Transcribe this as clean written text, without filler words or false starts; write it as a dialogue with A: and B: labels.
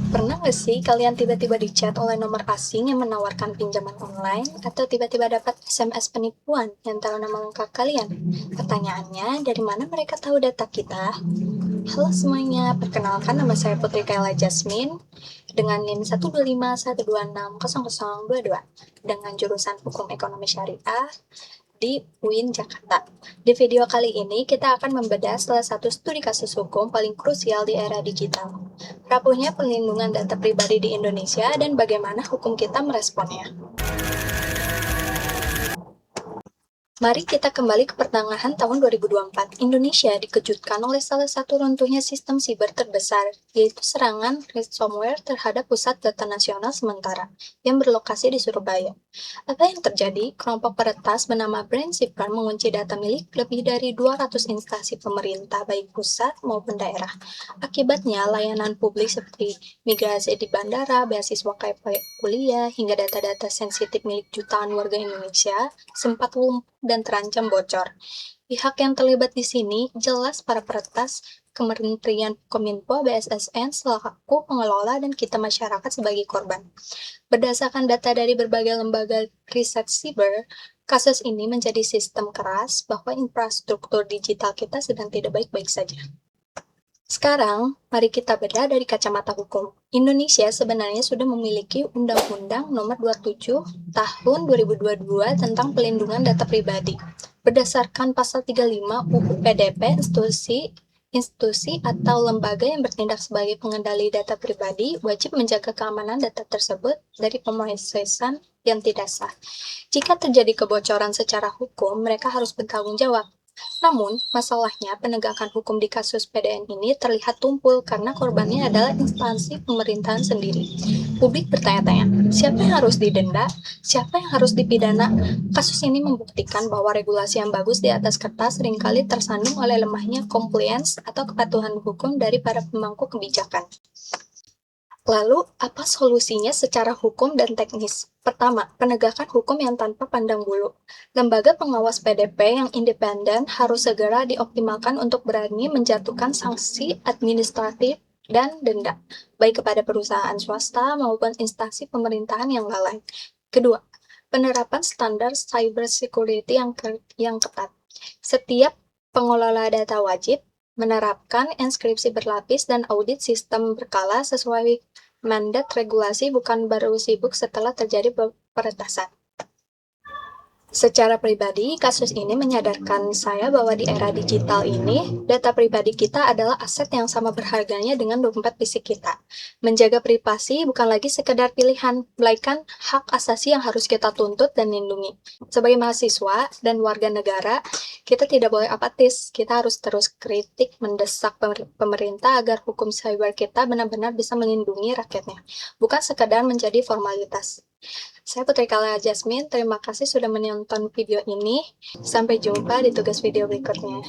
A: Pernah nggak sih kalian tiba-tiba di-chat oleh nomor asing yang menawarkan pinjaman online atau tiba-tiba dapat SMS penipuan yang tahu nama lengkap kalian? Pertanyaannya, dari mana mereka tahu data kita? Halo semuanya, perkenalkan nama saya Putri Kayla Jasmine dengan NIM 12512600022 dengan jurusan Hukum Ekonomi Syariah di UIN Jakarta. Di video kali ini kita akan membedah salah satu studi kasus hukum paling krusial di era digital. Rapuhnya perlindungan data pribadi di Indonesia dan bagaimana hukum kita meresponnya. Mari kita kembali ke pertengahan tahun 2024. Indonesia dikejutkan oleh salah satu runtuhnya sistem siber terbesar, yaitu serangan ransomware terhadap pusat data nasional sementara yang berlokasi di Surabaya. Apa yang terjadi? Kelompok peretas bernama Brain Shifter mengunci data milik lebih dari 200 instansi pemerintah, baik pusat maupun daerah. Akibatnya, layanan publik seperti migrasi di bandara, beasiswa kuliah, hingga data-data sensitif milik jutaan warga Indonesia sempat lumpuh dan terancam bocor. Pihak yang terlibat di sini jelas para peretas, Kementerian Kominfo, BSSN selaku pengelola, dan kita masyarakat sebagai korban. Berdasarkan data dari berbagai lembaga riset siber, kasus ini menjadi sistem keras bahwa infrastruktur digital kita sedang tidak baik-baik saja. Sekarang, mari kita bedah dari kacamata hukum. Indonesia sebenarnya sudah memiliki Undang-Undang Nomor 27 Tahun 2022 tentang Pelindungan Data Pribadi. Berdasarkan Pasal 35 UU PDP, institusi atau lembaga yang bertindak sebagai pengendali data pribadi wajib menjaga keamanan data tersebut dari pemrosesan yang tidak sah. Jika terjadi kebocoran secara hukum, mereka harus bertanggung jawab. Namun, masalahnya penegakan hukum di kasus PDN ini terlihat tumpul karena korbannya adalah instansi pemerintahan sendiri. Publik bertanya-tanya, siapa yang harus didenda? Siapa yang harus dipidana? Kasus ini membuktikan bahwa regulasi yang bagus di atas kertas seringkali tersandung oleh lemahnya compliance atau kepatuhan hukum dari para pemangku kebijakan. Lalu, apa solusinya secara hukum dan teknis? Pertama, penegakan hukum yang tanpa pandang bulu. Lembaga pengawas PDP yang independen harus segera dioptimalkan untuk berani menjatuhkan sanksi administratif dan denda, baik kepada perusahaan swasta maupun instansi pemerintahan yang lalai. Kedua, penerapan standar cyber security yang ketat. Setiap pengelola data wajib menerapkan enskripsi berlapis dan audit sistem berkala sesuai mandat regulasi, bukan baru sibuk setelah terjadi peretasan. Secara pribadi, kasus ini menyadarkan saya bahwa di era digital ini, data pribadi kita adalah aset yang sama berharganya dengan dompet fisik kita. Menjaga privasi bukan lagi sekedar pilihan, melainkan hak asasi yang harus kita tuntut dan lindungi. Sebagai mahasiswa dan warga negara, kita tidak boleh apatis. Kita harus terus kritik, mendesak pemerintah agar hukum cyber kita benar-benar bisa melindungi rakyatnya, bukan sekedar menjadi formalitas. Saya Putri Kayla Jasmine, terima kasih sudah menonton video ini. Sampai jumpa di tugas video berikutnya.